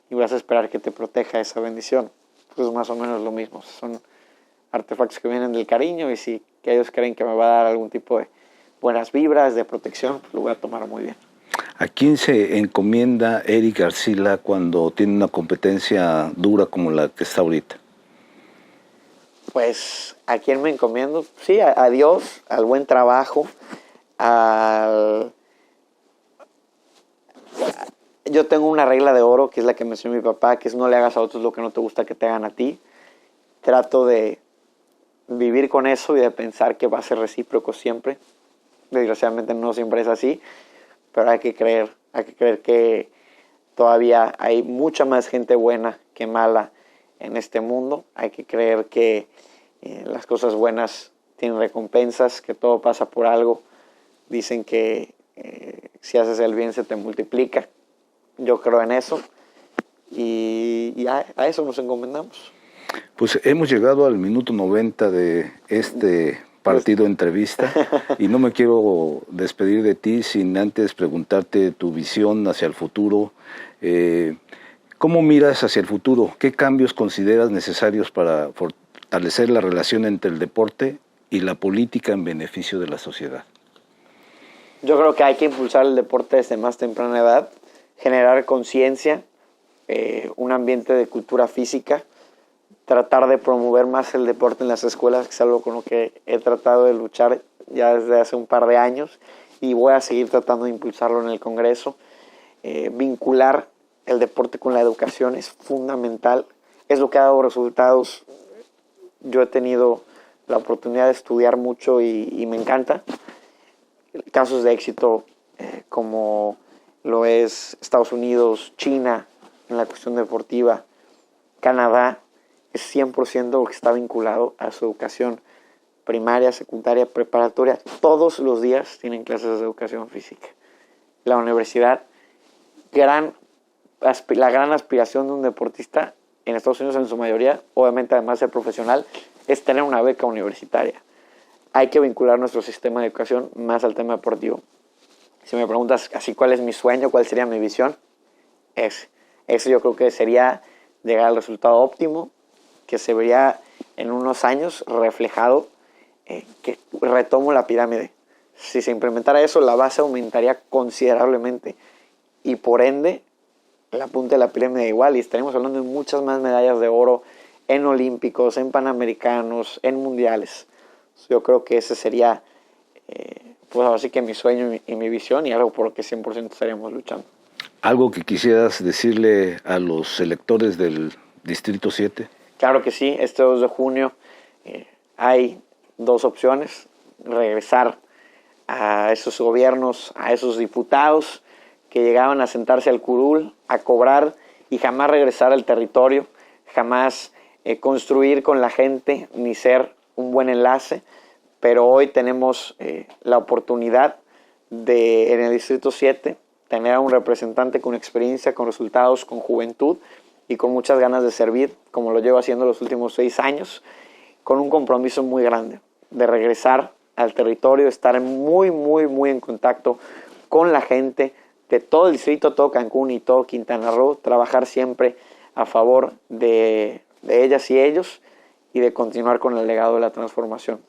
Y vas a esperar que te proteja esa bendición. Pues es más o menos lo mismo. Son artefactos que vienen del cariño y si que ellos creen que me va a dar algún tipo de buenas vibras, de protección, pues lo voy a tomar muy bien. ¿A quién se encomienda Eric Arcila cuando tiene una competencia dura como la que está ahorita? Pues, ¿a quién me encomiendo? Sí, a Dios, al buen trabajo, Yo tengo una regla de oro, que es la que me enseñó mi papá, que es no le hagas a otros lo que no te gusta que te hagan a ti. Trato de vivir con eso y de pensar que va a ser recíproco siempre. Desgraciadamente no siempre es así, pero hay que creer que todavía hay mucha más gente buena que mala en este mundo. Hay que creer que las cosas buenas tienen recompensas, que todo pasa por algo. Dicen que si haces el bien se te multiplica. Yo creo en eso y a eso nos encomendamos. Pues hemos llegado al minuto 90 de este partido entrevista y no me quiero despedir de ti sin antes preguntarte tu visión hacia el futuro. ¿Cómo miras hacia el futuro? ¿Qué cambios consideras necesarios para fortalecer la relación entre el deporte y la política en beneficio de la sociedad? Yo creo que hay que impulsar el deporte desde más temprana edad, generar conciencia, un ambiente de cultura física, tratar de promover más el deporte en las escuelas, que es algo con lo que he tratado de luchar ya desde hace un par de años y voy a seguir tratando de impulsarlo en el Congreso. Vincular el deporte con la educación es fundamental, es lo que ha dado resultados. Yo he tenido la oportunidad de estudiar mucho y me encanta. Casos de éxito como lo es Estados Unidos, China en la cuestión deportiva, Canadá, es 100% lo que está vinculado a su educación primaria, secundaria, preparatoria. Todos los días tienen clases de educación física. La universidad, la gran aspiración de un deportista en Estados Unidos en su mayoría, obviamente además de ser profesional, es tener una beca universitaria. Hay que vincular nuestro sistema de educación más al tema deportivo. Si me preguntas así cuál es mi sueño, cuál sería mi visión, ese yo creo que sería llegar al resultado óptimo, que se vería en unos años reflejado, que retomo la pirámide. Si se implementara eso, la base aumentaría considerablemente y por ende la punta de la pirámide igual, y estaremos hablando de muchas más medallas de oro en olímpicos, en panamericanos, en mundiales. Yo creo que ese sería pues así que mi sueño y mi visión y algo por lo que 100% estaríamos luchando. ¿Algo que quisieras decirle a los electores del Distrito 7? Claro que sí, este 2 de junio hay dos opciones: regresar a esos gobiernos, a esos diputados que llegaban a sentarse al curul, a cobrar y jamás regresar al territorio, jamás construir con la gente ni ser un buen enlace. Pero hoy tenemos la oportunidad de, en el Distrito 7, tener a un representante con experiencia, con resultados, con juventud y con muchas ganas de servir, como lo llevo haciendo los últimos 6 años, con un compromiso muy grande de regresar al territorio, estar muy en contacto con la gente de todo el distrito, todo Cancún y todo Quintana Roo, trabajar siempre a favor de ellas y ellos y de continuar con el legado de la transformación.